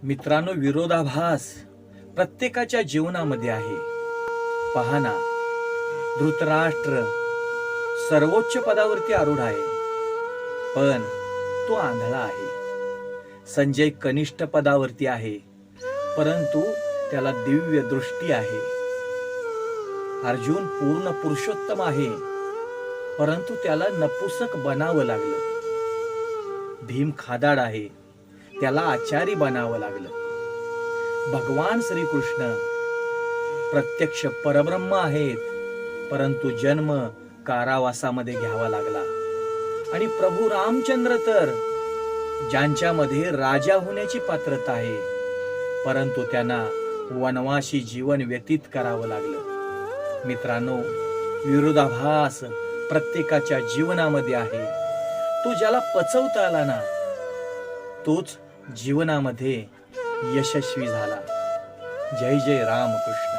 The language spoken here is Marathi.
मित्रांनो, विरोधाभास प्रत्येकाच्या जीवनामध्ये आहे. पहा ना, धृतराष्ट्र सर्वोच्च पदावरती आरूढ आहे, पण तो आंधळा आहे. संजय कनिष्ठ पदावरती आहे, परंतु त्याला दिव्य दृष्टी आहे. अर्जुन पूर्ण पुरुषोत्तम आहे, परंतु त्याला नपुसक बनावं लागलं. भीम खादाड आहे, त्याला आचारी बनावं लागलं. भगवान श्रीकृष्ण प्रत्यक्ष परब्रह्म आहेत, परंतु जन्म कारावासामध्ये घ्यावा लागला. आणि प्रभू रामचंद्र तर ज्यांच्यामध्ये राजा होण्याची पात्रता आहे, परंतु त्यांना वनवासी जीवन व्यतीत करावं लागलं. मित्रांनो, विरोधाभास प्रत्येकाच्या जीवनामध्ये आहे. तो ज्याला पचवता आला ना, तोच जीवनामध्ये यशस्वी झाला. जय जय रामकृष्ण.